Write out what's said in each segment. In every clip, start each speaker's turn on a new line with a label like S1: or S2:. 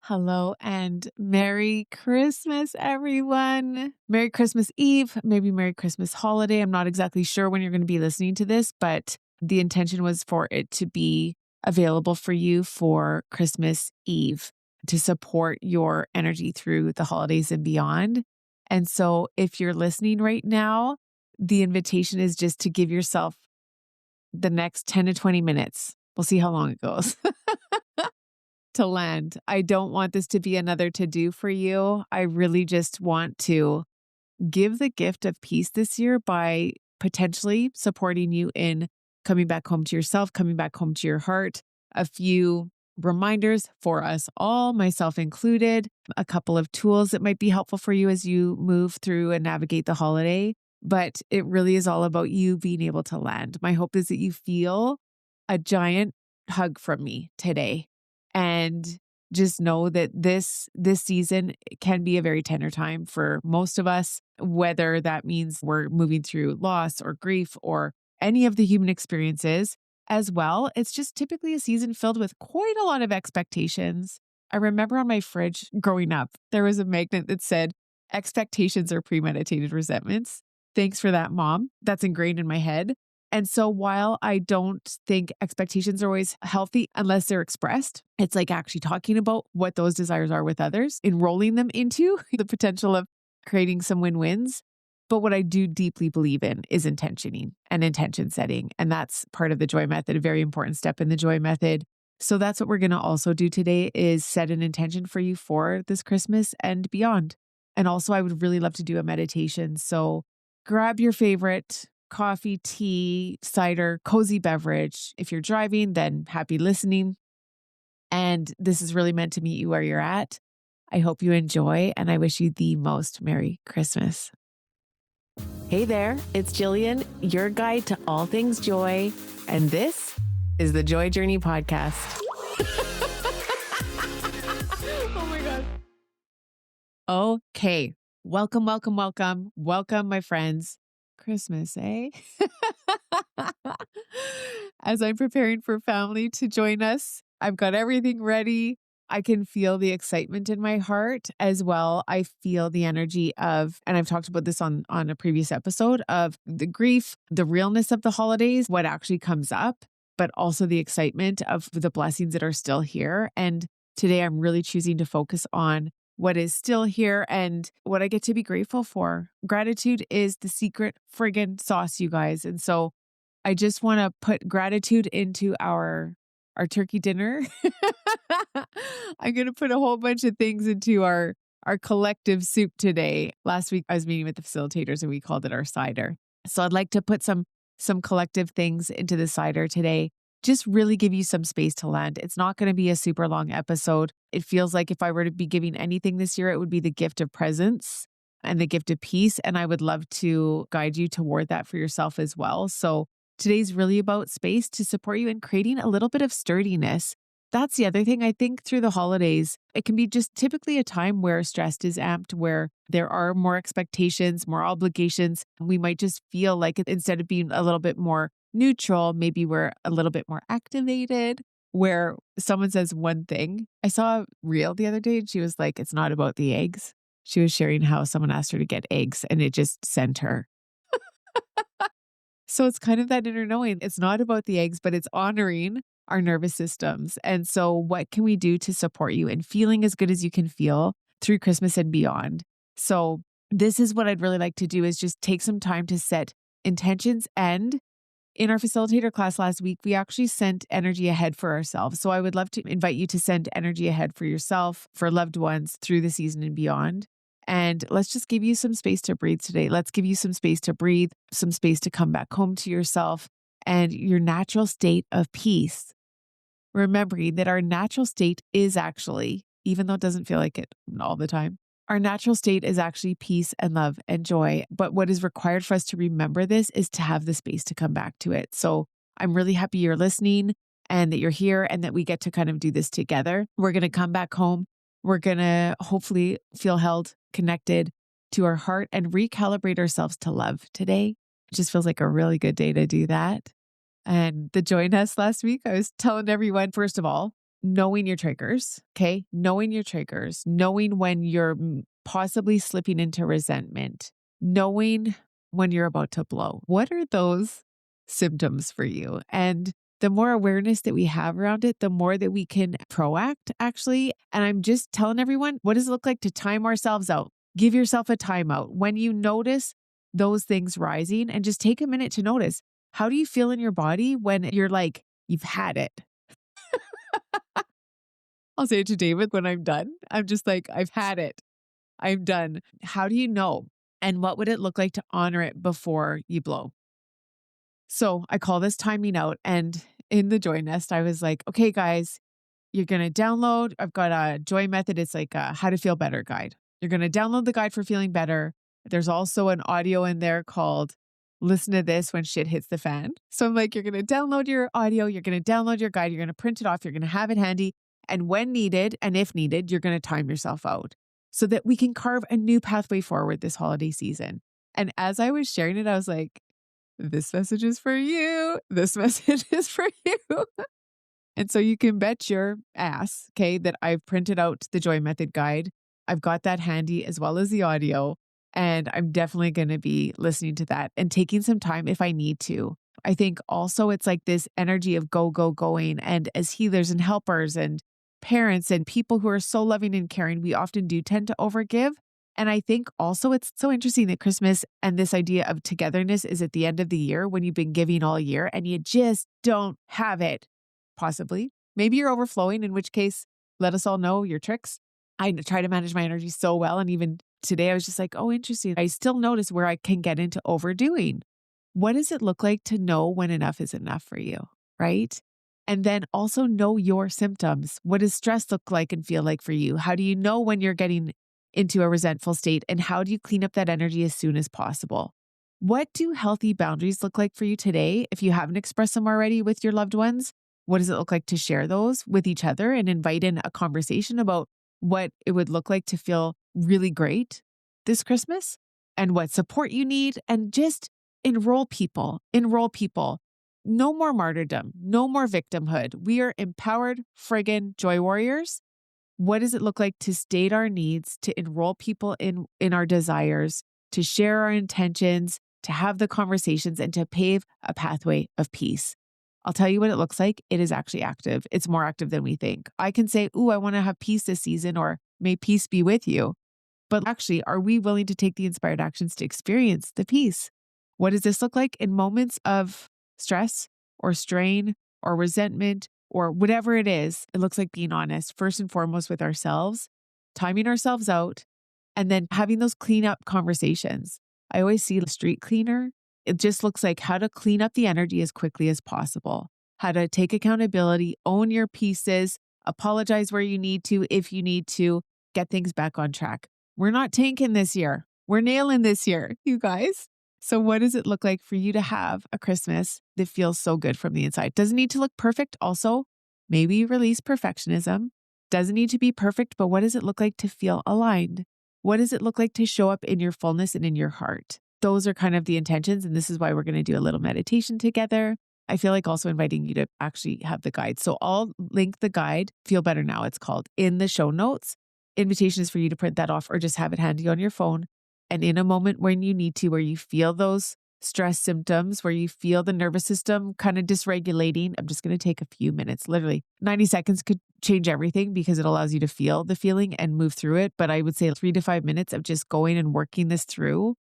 S1: Hello and Merry Christmas, everyone. Merry Christmas Eve, maybe Merry Christmas holiday. I'm not exactly sure when you're going to be listening to this, but the intention was for it to be available for you for Christmas Eve to support your energy through the holidays and beyond. And so if you're listening right now, the invitation is just to give yourself the next 10 to 20 minutes. We'll see how long it goes. To land. I don't want this to be another to do for you. I really just want to give the gift of peace this year by potentially supporting you in coming back home to yourself, coming back home to your heart. A few reminders for us all, myself included, a couple of tools that might be helpful for you as you move through and navigate the holiday. But it really is all about you being able to land. My hope is that you feel a giant hug from me today. And just know that this season can be a very tender time for most of us, whether that means we're moving through loss or grief or any of the human experiences as well. It's just typically a season filled with quite a lot of expectations. I remember on my fridge growing up, there was a magnet that said, "Expectations are premeditated resentments." Thanks for that, Mom. That's ingrained in my head. And so while I don't think expectations are always healthy unless they're expressed, it's like actually talking about what those desires are with others, enrolling them into the potential of creating some win-wins. But what I do deeply believe in is intentioning and intention setting. And that's part of the joy method, a very important step in the joy method. So that's what we're going to also do today is set an intention for you for this Christmas and beyond. And also I would really love to do a meditation. So grab your favorite coffee, tea, cider, cozy beverage. If you're driving, then happy listening. And this is really meant to meet you where you're at. I hope you enjoy, and I wish you the most Merry Christmas. Hey there, it's Jillian, your guide to all things joy, and this is the Joy Journey Podcast. Oh my God. Okay. Welcome, welcome, welcome. Welcome, my friends. Christmas, eh? As I'm preparing for family to join us, I've got everything ready. I can feel the excitement in my heart as well. I feel the energy of, and I've talked about this on a previous episode, of the grief, the realness of the holidays, what actually comes up, but also the excitement of the blessings that are still here. And today I'm really choosing to focus on what is still here and what I get to be grateful for. Gratitude is the secret friggin' sauce, you guys. And so I just want to put gratitude into our turkey dinner. I'm going to put a whole bunch of things into our collective soup today. Last week I was meeting with the facilitators and we called it our cider. So I'd like to put some collective things into the cider today. Just really give you some space to land. It's not going to be a super long episode. It feels like if I were to be giving anything this year, it would be the gift of presence and the gift of peace. And I would love to guide you toward that for yourself as well. So today's really about space to support you in creating a little bit of sturdiness. That's the other thing. I think through the holidays, it can be just typically a time where stress is amped, where there are more expectations, more obligations. We might just feel like instead of being a little bit more neutral, maybe we're a little bit more activated, where someone says one thing. I saw a reel the other day and she was like, "It's not about the eggs." She was sharing how someone asked her to get eggs and it just sent her. So it's kind of that inner knowing. It's not about the eggs, but it's honoring our nervous systems. And so what can we do to support you in feeling as good as you can feel through Christmas and beyond? So this is what I'd really like to do is just take some time to set intentions. And in our facilitator class last week, we actually sent energy ahead for ourselves. So I would love to invite you to send energy ahead for yourself, for loved ones through the season and beyond. And let's just give you some space to breathe today. Let's give you some space to breathe, some space to come back home to yourself and your natural state of peace. Remembering that our natural state is actually, even though it doesn't feel like it all the time, our natural state is actually peace and love and joy. But what is required for us to remember this is to have the space to come back to it. So I'm really happy you're listening and that you're here and that we get to kind of do this together. We're going to come back home. We're going to hopefully feel held, connected to our heart and recalibrate ourselves to love today. It just feels like a really good day to do that. And the joy nest last week, I was telling everyone, first of all, knowing your triggers, okay? Knowing your triggers, knowing when you're possibly slipping into resentment, knowing when you're about to blow. What are those symptoms for you? And the more awareness that we have around it, the more that we can proact actually. And I'm just telling everyone, what does it look like to time ourselves out? Give yourself a timeout. When you notice those things rising, and just take a minute to notice, how do you feel in your body when you're like, you've had it? I'll say it to David when I'm done. I'm just like, I've had it. I'm done. How do you know? And what would it look like to honor it before you blow? So I call this timing out. And in the Joy Nest, I was like, okay, guys, you're going to download. I've got a Joy method. It's like a how to feel better guide. You're going to download the guide for feeling better. There's also an audio in there called Listen to This When Shit Hits the Fan. So I'm like, you're going to download your audio. You're going to download your guide. You're going to print it off. You're going to have it handy. And when needed, and if needed, you're going to time yourself out so that we can carve a new pathway forward this holiday season. And as I was sharing it, I was like, this message is for you. This message is for you. And so you can bet your ass, okay, that I've printed out the Joy Method guide. I've got that handy as well as the audio. And I'm definitely going to be listening to that and taking some time if I need to. I think also it's like this energy of going. And as healers and helpers and parents and people who are so loving and caring, we often do tend to overgive. And I think also it's so interesting that Christmas and this idea of togetherness is at the end of the year when you've been giving all year and you just don't have it. Possibly. Maybe you're overflowing, in which case, let us all know your tricks. I try to manage my energy so well. And even today, I was just like, oh, interesting. I still notice where I can get into overdoing. What does it look like to know when enough is enough for you? Right. And then also know your symptoms. What does stress look like and feel like for you? How do you know when you're getting into a resentful state? And how do you clean up that energy as soon as possible? What do healthy boundaries look like for you today? If you haven't expressed them already with your loved ones, what does it look like to share those with each other and invite in a conversation about what it would look like to feel really great this Christmas and what support you need, and just enroll people, enroll people. No more martyrdom, no more victimhood. We are empowered friggin' joy warriors. What does it look like to state our needs, to enroll people in our desires, to share our intentions, to have the conversations, and to pave a pathway of peace? I'll tell you what it looks like. It is actually active. It's more active than we think. I can say, ooh, I want to have peace this season, or may peace be with you. But actually, are we willing to take the inspired actions to experience the peace? What does this look like in moments of stress or strain or resentment or whatever it is? It looks like being honest, first and foremost with ourselves, timing ourselves out, and then having those cleanup conversations. I always see a street cleaner. It just looks like how to clean up the energy as quickly as possible, how to take accountability, own your pieces, apologize where you need to, if you need to, get things back on track. We're not tanking this year. We're nailing this year, you guys. So what does it look like for you to have a Christmas that feels so good from the inside? Doesn't need to look perfect. Also, maybe release perfectionism. Doesn't need to be perfect, but what does it look like to feel aligned? What does it look like to show up in your fullness and in your heart? Those are kind of the intentions. And this is why we're going to do a little meditation together. I feel like also inviting you to actually have the guide. So I'll link the guide, Feel Better Now, it's called, in the show notes. Invitation is for you to print that off or just have it handy on your phone. And in a moment when you need to, where you feel those stress symptoms, where you feel the nervous system kind of dysregulating, I'm just going to take a few minutes, literally 90 seconds could change everything because it allows you to feel the feeling and move through it. But I would say 3 to 5 minutes of just going and working this through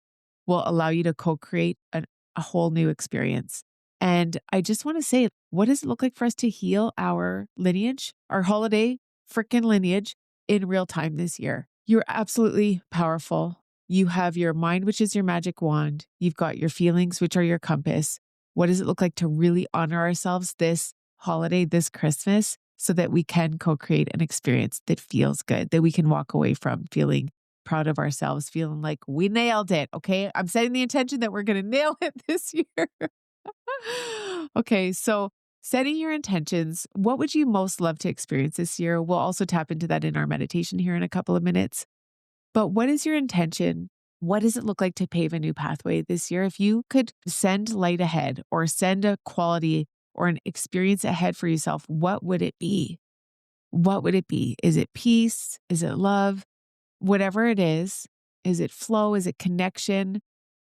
S1: will allow you to co-create a whole new experience. And I just want to say, what does it look like for us to heal our lineage, our holiday freaking lineage in real time this year? You're absolutely powerful. You have your mind, which is your magic wand. You've got your feelings, which are your compass. What does it look like to really honor ourselves this holiday, this Christmas, so that we can co-create an experience that feels good, that we can walk away from feeling proud of ourselves, feeling like we nailed it. Okay. I'm setting the intention that we're going to nail it this year. Okay. So setting your intentions, what would you most love to experience this year? We'll also tap into that in our meditation here in a couple of minutes. But what is your intention? What does it look like to pave a new pathway this year? If you could send light ahead or send a quality or an experience ahead for yourself, what would it be? what would it be? Is it peace? Is it love? Whatever it is it flow? Is it connection?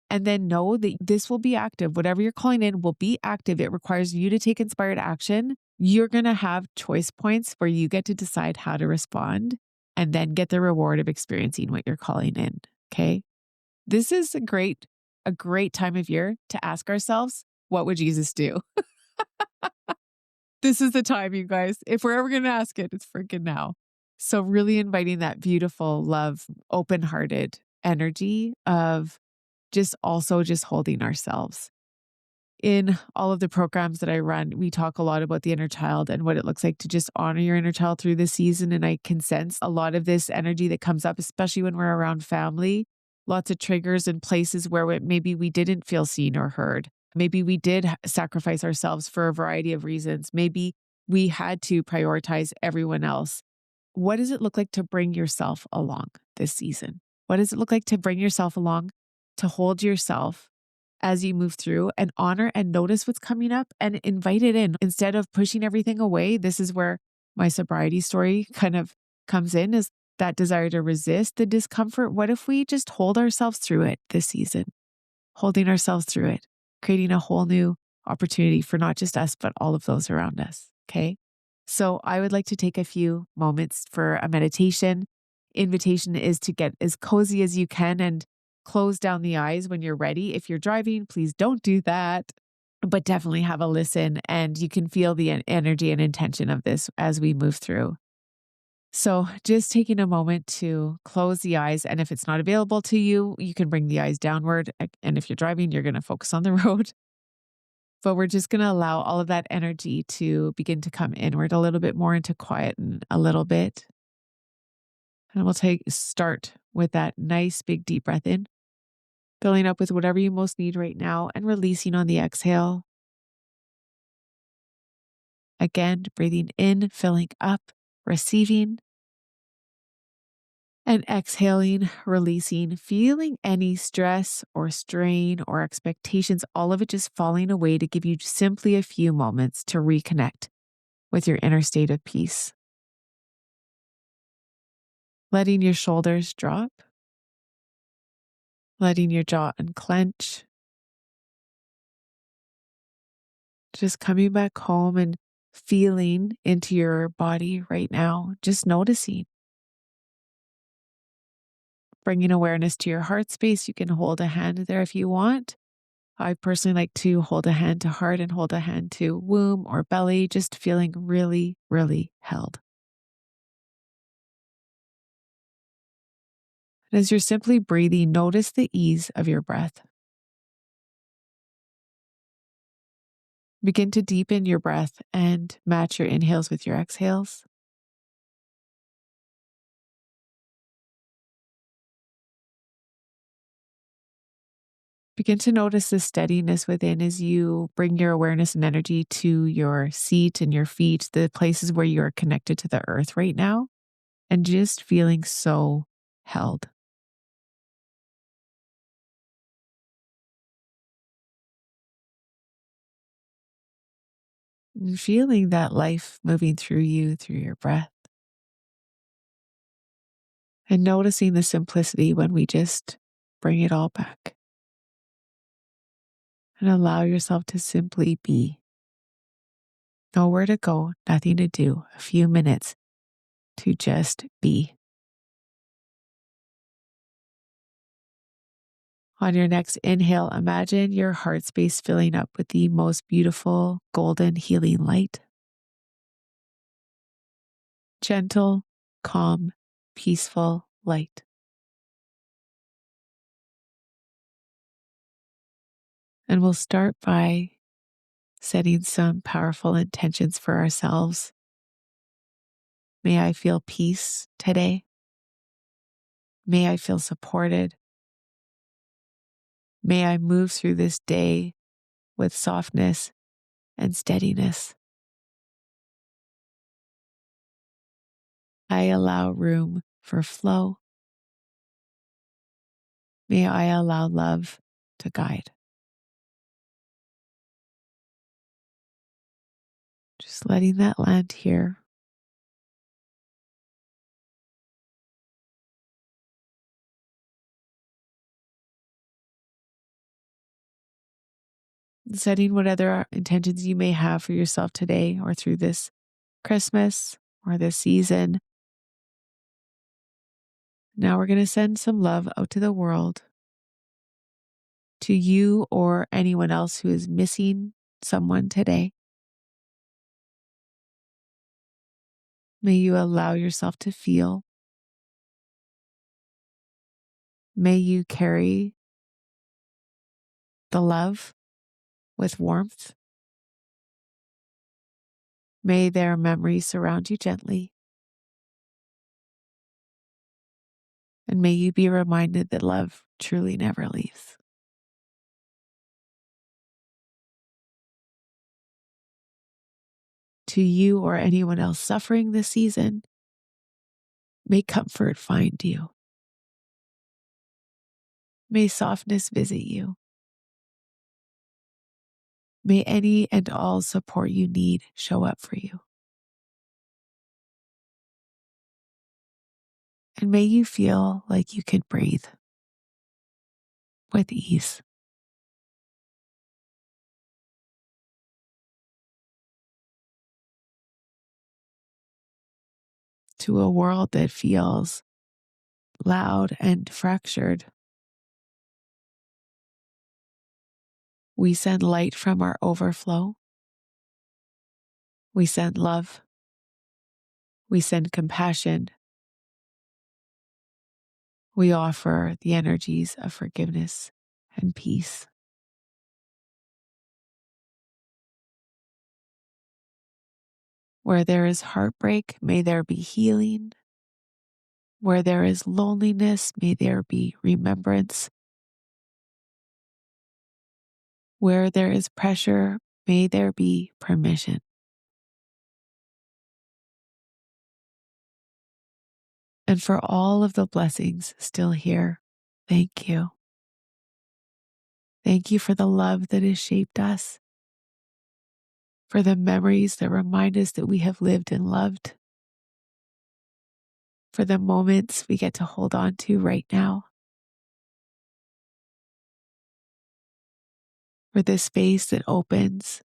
S1: And then know that this will be active. Whatever you're calling in will be active. It requires you to take inspired action. You're going to have choice points where you get to decide how to respond and then get the reward of experiencing what you're calling in. Okay. This is a great time of year to ask ourselves, what would Jesus do? This is the time, you guys. If we're ever going to ask it, it's freaking now. So really inviting that beautiful, love, open-hearted energy of just holding ourselves. In all of the programs that I run, we talk a lot about the inner child and what it looks like to just honor your inner child through this season. And I can sense a lot of this energy that comes up, especially when we're around family. Lots of triggers and places where maybe we didn't feel seen or heard. Maybe we did sacrifice ourselves for a variety of reasons. Maybe we had to prioritize everyone else. What does it look like to bring yourself along this season? What does it look like to bring yourself along, to hold yourself as you move through and honor and notice what's coming up and invite it in instead of pushing everything away? This is where my sobriety story kind of comes in, is that desire to resist the discomfort. What if we just hold ourselves through it this season, holding ourselves through it, creating a whole new opportunity for not just us, but all of those around us. Okay. So I would like to take a few moments for a meditation. Invitation is to get as cozy as you can and close down the eyes when you're ready. If you're driving, please don't do that, but definitely have a listen and you can feel the energy and intention of this as we move through. So just taking a moment to close the eyes. And if it's not available to you, you can bring the eyes downward. And if you're driving, you're going to focus on the road. But we're just going to allow all of that energy to begin to come inward a little bit more and to quieten a little bit. And we'll start with that nice big deep breath in, filling up with whatever you most need right now and releasing on the exhale. Again, breathing in, filling up, receiving, and exhaling, releasing, feeling any stress or strain or expectations, all of it just falling away to give you simply a few moments to reconnect with your inner state of peace. Letting your shoulders drop, letting your jaw unclench, just coming back home and feeling into your body right now, just noticing. Bringing awareness to your heart space. You can hold a hand there if you want. I personally like to hold a hand to heart and hold a hand to womb or belly, just feeling really, really held. And as you're simply breathing, notice the ease of your breath. Begin to deepen your breath and match your inhales with your exhales. Begin to notice the steadiness within as you bring your awareness and energy to your seat and your feet, the places where you are connected to the earth right now, and just feeling so held. And feeling that life moving through you, through your breath, and noticing the simplicity when we just bring it all back and allow yourself to simply be. Nowhere to go, nothing to do, a few minutes to just be. On your next inhale, imagine your heart space filling up with the most beautiful golden healing light. Gentle, calm, peaceful light. And we'll start by setting some powerful intentions for ourselves. May I feel peace today. May I feel supported. May I move through this day with softness and steadiness. I allow room for flow. May I allow love to guide. Just letting that land here. setting what other intentions you may have for yourself today or through this Christmas or this season. Now we're going to send some love out to the world, to you or anyone else who is missing someone today. May you allow yourself to feel. May you carry the love with warmth. May their memories surround you gently. And may you be reminded that love truly never leaves. To you or anyone else suffering this season, may comfort find you. May softness visit you. May any and all support you need show up for you. And may you feel like you can breathe with ease. To a world that feels loud and fractured, we send light from our overflow. We send love. We send compassion. We offer the energies of forgiveness and peace. Where there is heartbreak, may there be healing. Where there is loneliness, may there be remembrance. Where there is pressure, may there be permission. And for all of the blessings still here, thank you. Thank you for the love that has shaped us, for the memories that remind us that we have lived and loved, for the moments we get to hold on to right now, for this space that opens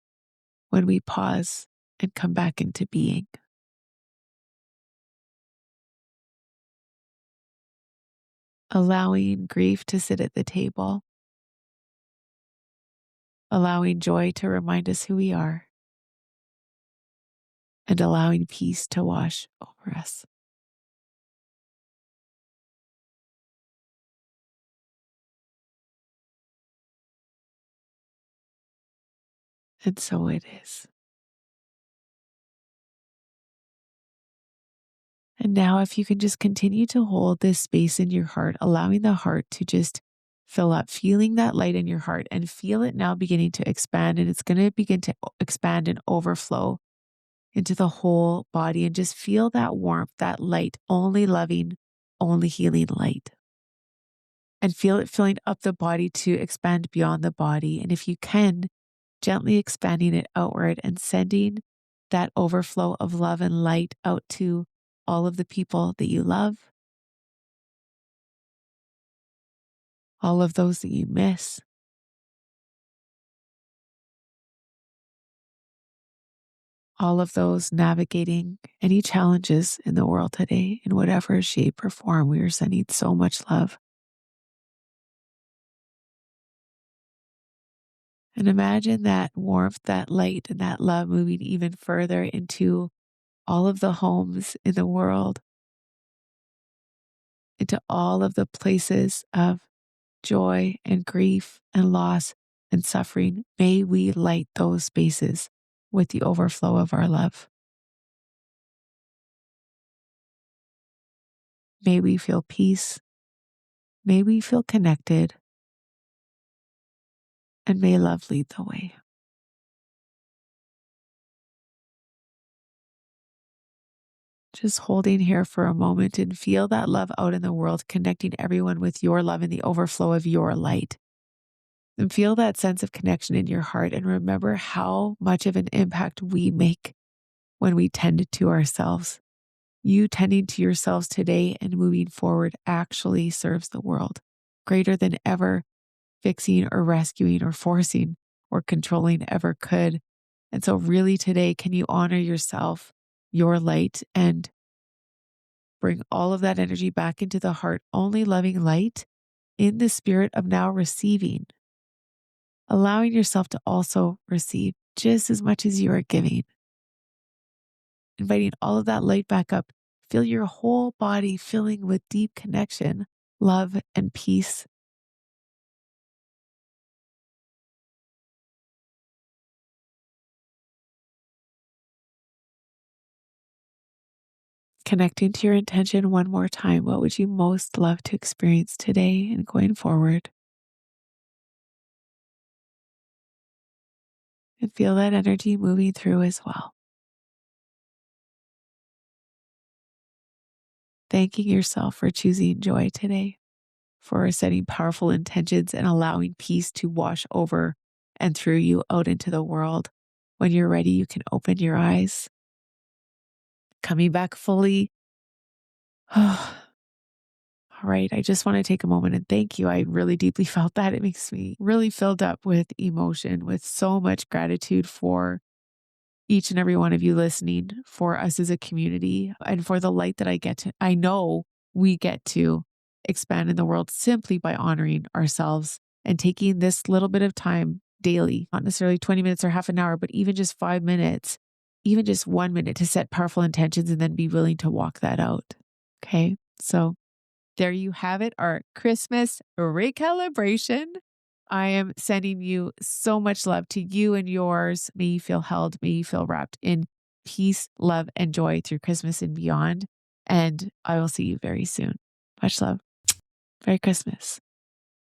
S1: when we pause and come back into being. Allowing grief to sit at the table, allowing joy to remind us who we are, and allowing peace to wash over us. And so it is. And now, if you can just continue to hold this space in your heart, allowing the heart to just fill up, feeling that light in your heart and feel it now beginning to expand. And it's going to begin to expand and overflow into the whole body, and just feel that warmth, that light, only loving, only healing light. And feel it filling up the body to expand beyond the body. And if you can, gently expanding it outward and sending that overflow of love and light out to all of the people that you love, all of those that you miss, all of those navigating any challenges in the world today, in whatever shape or form. We are sending so much love. And imagine that warmth, that light, and that love moving even further into all of the homes in the world, into all of the places of joy and grief and loss and suffering. May we light those spaces with the overflow of our love. May we feel peace. May we feel connected. And may love lead the way. Just holding here for a moment and feel that love out in the world, connecting everyone with your love and the overflow of your light. And feel that sense of connection in your heart, and remember how much of an impact we make when we tend to ourselves. You tending to yourselves today and moving forward actually serves the world greater than ever fixing or rescuing or forcing or controlling ever could. And so, really, today, can you honor yourself, your light, and bring all of that energy back into the heart, only loving light in the spirit of now receiving, allowing yourself to also receive just as much as you are giving, inviting all of that light back up. Feel your whole body filling with deep connection, love, and peace. Connecting to your intention one more time. What would you most love to experience today and going forward? And feel that energy moving through as well. Thanking yourself for choosing joy today, for setting powerful intentions and allowing peace to wash over and through you out into the world. When you're ready, you can open your eyes, coming back fully. All right. I just want to take a moment and thank you. I really deeply felt that. It makes me really filled up with emotion, with so much gratitude for each and every one of you listening, for us as a community, and for the light that I know we get to expand in the world simply by honoring ourselves and taking this little bit of time daily, not necessarily 20 minutes or half an hour, but even just 5 minutes, even just 1 minute to set powerful intentions and then be willing to walk that out. Okay. So there you have it, our Christmas recalibration. I am sending you so much love to you and yours. May you feel held. May you feel wrapped in peace, love, and joy through Christmas and beyond. And I will see you very soon. Much love. Merry Christmas.